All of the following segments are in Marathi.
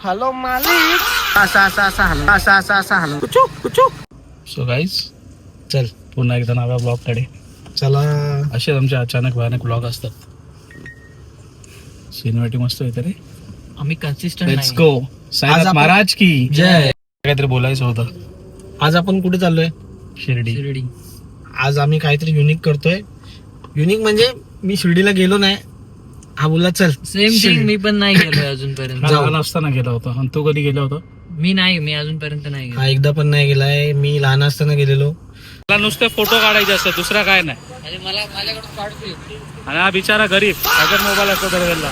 हॅलो मालिक असा हॅलो कुचू. सो गाईज चल पुन्हा एकदा नव्या ब्लॉग कडे चला. असे आमचे अचानक भयानक ब्लॉग असतात. सिनेमॅटिक मस्त येते रे. आम्ही consistent let's go. Sainath Maharaj की जय. काहीतरी बोलायचं होतं. आज आपण कुठे चाललोय? शिर्डी. आज आम्ही काहीतरी युनिक करतोय. युनिक म्हणजे मी शिर्डीला गेलो नाही. हा बोलला चल सेम थिंग. मी पण नाही गेलोय अजूनपर्यंत. लहान असताना गेला होता. आणि तू कधी गेला होता? मी अजूनपर्यंत नाही गेलो. हा एकदा पण नाही गेलाय. मी लहान असताना गेलेलो. मला नुसते फोटो काढायचे असतात, दुसरा काय नाही. अरे माझ्याकडून काढतोय. आणि हा बिचारा गरीब अगर मोबाईल असतो तर गेला.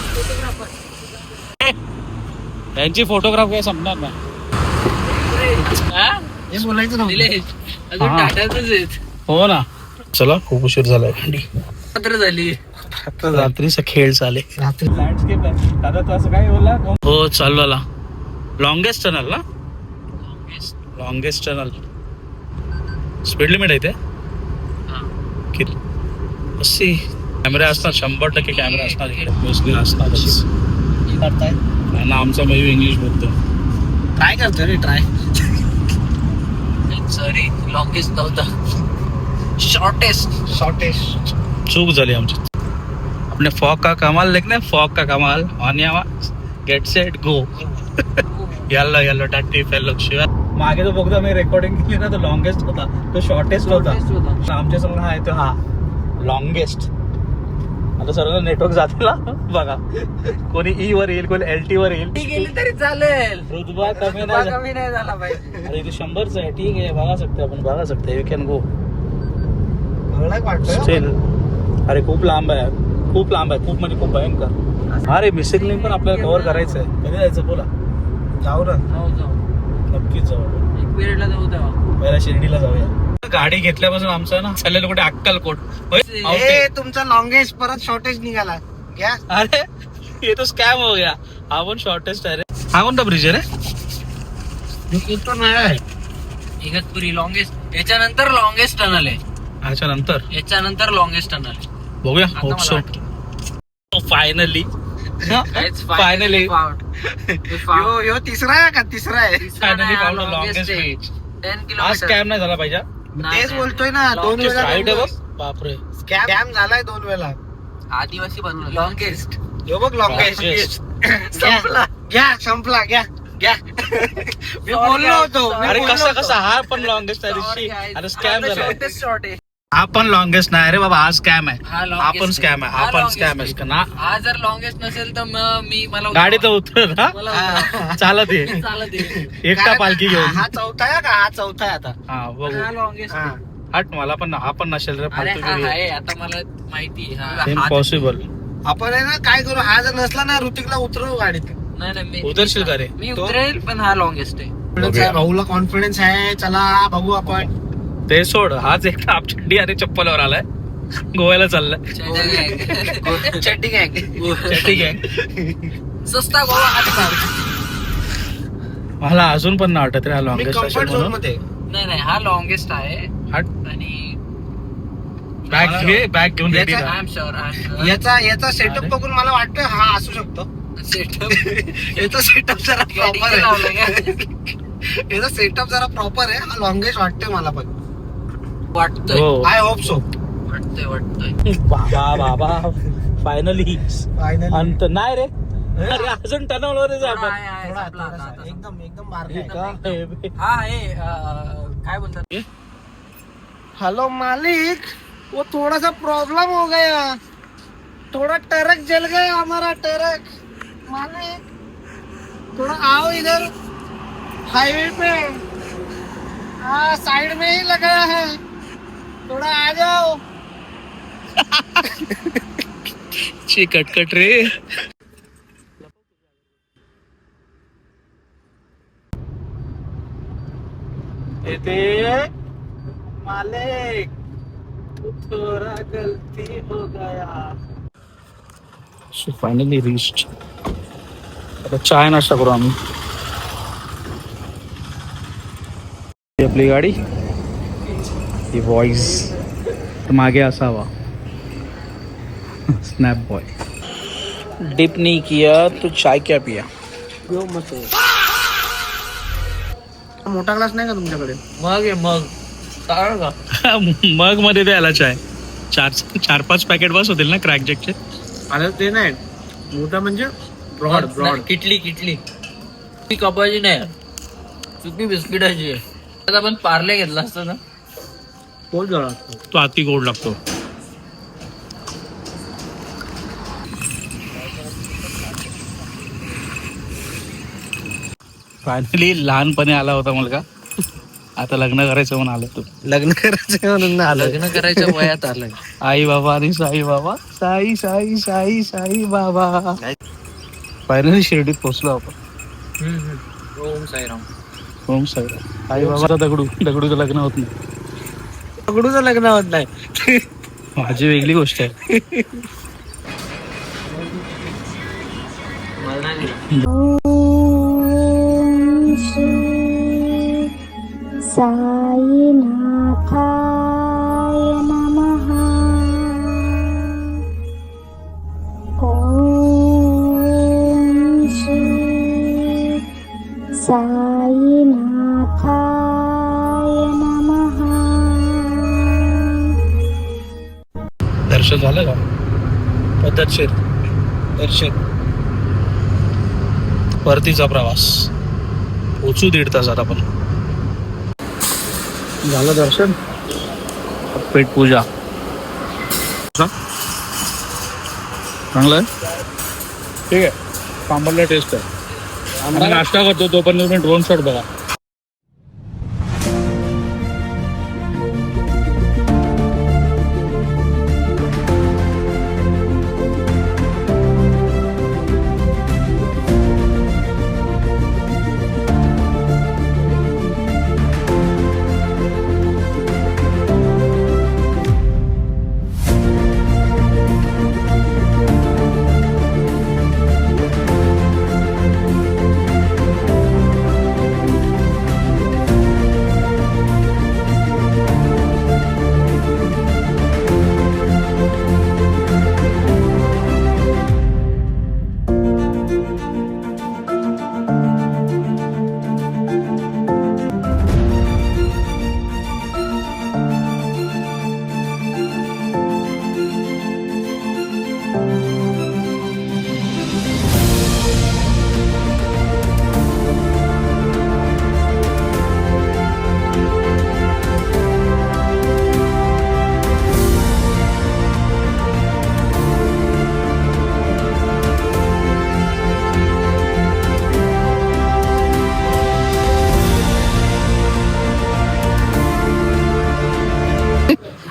यांची फोटोग्राफ काय संपणार नाही. हे बोलायचं नव्हतं. अजून टाटाचंच आहेत. हो ना. चला खूप उशीर झालाय. पत्र झाली. आता रात्रीचा खेळ चाले. रात्री लँडस्केप आहे दादा. तू असं काय बोलला? हो चालू आला. लॉंगेस्ट टनल ना. Longest tunnel. स्पीड लिमिट आहे ते किती? 80. कॅमेरे असणार 100% कॅमेरा असणार इकडे. मोस्टली असणारच. करताय आणि आमचा मयू इंग्लिश बोलतो. ट्राय करतोय रे ट्राय. सॉरी लॉंगेस्ट नव्हता. शॉर्टेस्ट. चूक झाली आमची. अपने फॉक का कमाल देखने. फॉक का कमाल. ऑन आवाज. Get set go. याल्लो टाटी फेलो शिवाय. मागे जो बघतो मी रेकॉर्डिंग केली ना, तो लॉंगेस्ट होता. तो शॉर्टेस्ट होता. आमच्या समोर हा आहे तो हा लॉंगेस्ट. आता सर्व नेटवर्क जातील बघा. कोणी ई वर येईल, कोणी LT वर येईल. गेली तरी चालेल. रुतबा कमी नाही. कमी नाही झाला पाहिजे. अरे इथे 100च आहे. ठीक आहे बघा सकते आपण. बघा सकते. यू कॅन गो वाटतोय. स्टिल. अरे खूप लांब आहे. खूप म्हणजे खूप भयंकर. अरे मिसिंग लिंक पण आपल्याला कव्हर करायचं आहे. कधी जायचं बोला? जाऊ ना. जाऊ नक्कीच जाऊ. एक पिरियडला जाऊ तेव्हा. पहिला शिर्डीला जाऊया. गाडी घेतल्यापासून आमचं ना चाललेलं कुठे अक्कलकोट. ए तुमचा लॉंगेस्ट परत शॉर्टेज निघाला. घ्या. अरे ये तो स्कॅम हो गया. हा पण शॉर्टेस्ट आहे रे. हा कोणता ब्रिज आहे रे? तो नाही आहे. इगतपुरी लॉंगेस्ट. याच्यानंतर लॉंगेस्ट टनल आहे. याच्यानंतर लॉंगेस्ट टनल. बघूया. आता होप मला सो. फायनली फायनली यो तिसरा आहे का? तिसरा आहे. Finally found longest bridge. 10 हा किलोमीटर. स्कॅम नाही झाला पाहिजे. तेच बोलतोय ना. 2 वेळा राईट आहे बघ. बापरे. स्कॅम झालाय 2 वेळा. आदिवासी बनवलं लॉंगेस्ट. यो बघ लॉंगेस्ट. संपला. घ्या. मी बोललो होतो. अरे कसा हा पण लॉंगेस्ट आहे ऋषी. अरे स्कॅम झाला. शॉर्ट आहे. हा पण लॉंगेस्ट नाही रे बाबा. हा स्कॅम आहे. हा longest हा पण स्कॅम आहे. हा पण longest स्कॅम आहे ना. हा जर लॉंगेस्ट नसेल तर मला गाडीत उतर ना. मला उतरावं. चालत ये. चालत आहे. एकटा पालखी घेऊन. हा चौथा आहे का? हा चौथा आहे आता. हा बघू. हा लॉंगेस्ट. हा. हट मला पण हा पण नसेल रे. अरे हा आहे आता मला माहिती आहे. इम्पॉसिबल. आपण आहे ना काय करू? हा जर नसला ना ऋतिकला उतरवू गाडीत. नाही उतरशील का रे? मी उतरेल पण हा लॉंगेस्ट आहे. बघूया. भाऊला कॉन्फिडन्स आहे. चला बघू आपण. ते सोड. हाच एकटा आपचड्डी आणि चप्पलवर आलाय. गोव्याला चाललाय. चड्डी गँग. ठीक आहे. सस्ता गोवा हात. मला अजून पण नाही वाटत रे हा मी लॉंगेस्ट कम्फर्ट असेल झोन म्हणून. मध्ये. नाही हा लॉंगेस्ट आहे. हट. आणि बॅग घेऊन रेडी याचा- राहा. आय एम शुअर याचा सेटअप बघून मला वाटतं हा असू शकतो. सेटअप याचा सेटअप जरा प्रॉपर आहे. याचा सेटअप जरा प्रॉपर आहे. हा लॉंगेस्ट वाटतोय मला पण. वाटतोय. हो. I hope so. वाटतोय. बाबा फायनली. फायनली. अंत नाही रे. अरे अजून टनलवरच आहे आपण. एकदम बारका का? आहे. हा आहे काय बोलतात. हेलो मालिक, वो थोड़ा सा प्रॉब्लम हो गया. थोड़ा ट्रक जल गया हमारा ट्रक. मालिक थोड़ा आओ इधर हाईवे पे. हाँ साइड में ही लगा है. थोड़ा आ जाओ. कटकट रे. मालिक थोड़ा गलती हो गया. So finally reached. आता चाय नाश्ता करू आम्ही. ही आपली गाडी. ही व्हॉइस मागे असावा. Snap boy. डिप नहीं किया तो चाय क्या पिया. यो मस्त आहे. मोठा ग्लास नाही का तुमच्याकडे? मग आहे मग काय का मग मध्ये द्यायला चाय 4-5 पॅकेट बस होतील ना क्रॅक जॅकचे. आता ते नाही मोठा म्हणजे ब्रॉड ब्रॉड. किटली ती कपाची नाही चुकी बिस्किटाची आहे. आता आपण पार्ले घेतला असतं ना. पोट जळा. तो अति गोड लागतो. फायनली लहानपणी आला होता मुलगा, आता लग्न करायचं म्हणून आलो तू. लग्न करायचं म्हणून आलं. लग्न करायच्या वयात आलंय. आई बाबा आणि साई बाबा, साई साई साई साई बाबा. फायनली शिर्डीत पोहोचलो आपण. ओम साईराम. ओम साई. आई बाबाचा दगडूचं लग्न होत नाही. दगडूचं लग्न होत नाही. माझी वेगळी गोष्ट आहे. मला नाही दिला. साईनाथाय नमः. ओम श्री साईनाथाय नमः. दर्शन झालं का? पद्धतशीर दर्शन. परतीचा प्रवास पोचू 1.5 तासात आपण. झालं दर्शन. पेट पूजा चांगलं आहे. ठीक आहे. सांबारला टेस्ट आहे. आम्ही नाश्ता करतो तोपर्यंत तुम्ही ड्रोन शॉट बघा.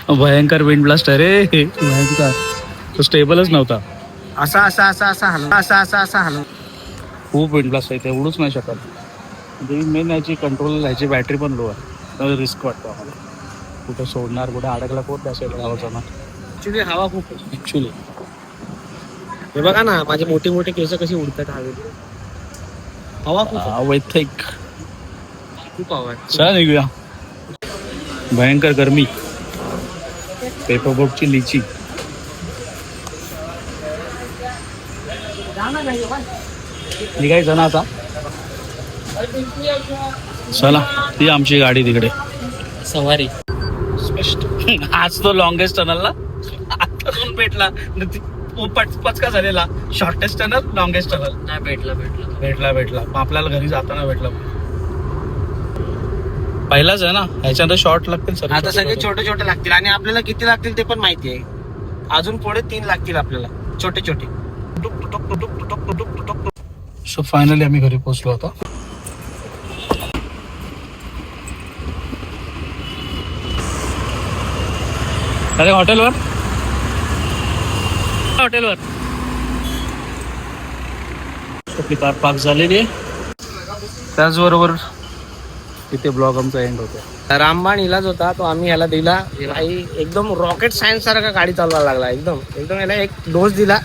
भयंकर विंड ब्लास्ट आहे रे. भयंकर. तो स्टेबलच नव्हता. असा असा असा असा हलव. असा असा असा हलव. खूप विंड ब्लास्ट आहे. ते उडूच नाही शकत. म्हणजे मेन याची कंट्रोल ह्याची बॅटरी पण लो आहे. रिस्क वाटतो आम्हाला. कुठं सोडणार, कुठं अडकला कोण त्या साईडला गावाचा ना. ऍक्च्युली हवा खूप आहे. ऍक्च्युली हे बघा ना माझे मोठे मोठे केस कशी उडतात हवेत. हवा खूप आहे. वैथिक. खूप हवा आहे. चला निघूया. भयंकर गरमी. पेपरबोटची लिची. निघायचं ना आता. चला ती आमची गाडी तिकडे. सवारी आज तो लॉंगेस्ट टनल ना. आता दोन भेटला. पचका झालेला. Shortest tunnel, longest tunnel. नाही भेटला. भेटला मग आपल्याला घरी जाताना भेटला. पहिलाच आहे ना. ह्याच्यानंतर शॉर्ट लागतील सर. आता सगळे छोटे छोटे लागतील आणि आपल्याला किती लागतील ते पण माहिती आहे. अजून पुढे 3 लागतील आपल्याला छोटे छोटे. सो फायनली आम्ही घरी पोहोचलो होतो. अरे हॉटेलवर आपली कार पार्क झालेली आहे. त्याचबरोबर इथे ब्लॉग आमचा एंड होतो. रामबाण इलाज होता तो आम्ही ह्याला दिला. भाई एकदम रॉकेट सायन्स सारखा गाडी चालवायला लागला. एकदम याला एक डोस दिला.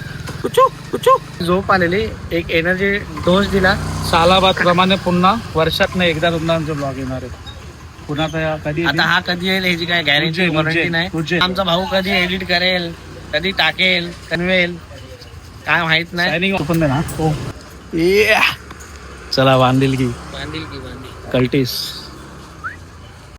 झोप आलेली. एक एनर्जी डोस दिला. सालाबाद प्रमाणे पुन्हा वर्षात एकदा आमचे ब्लॉग येणार आहे. पुन्हा कधी आता हा कधी येईल ह्याची काय गॅरंटी वॉरंटी नाही. आमचा भाऊ कधी एडिट करेल, कधी टाकेल, कन्वेल काय माहित नाही. पण ना. चला बांधील की बांधील की बांधील कल्टीस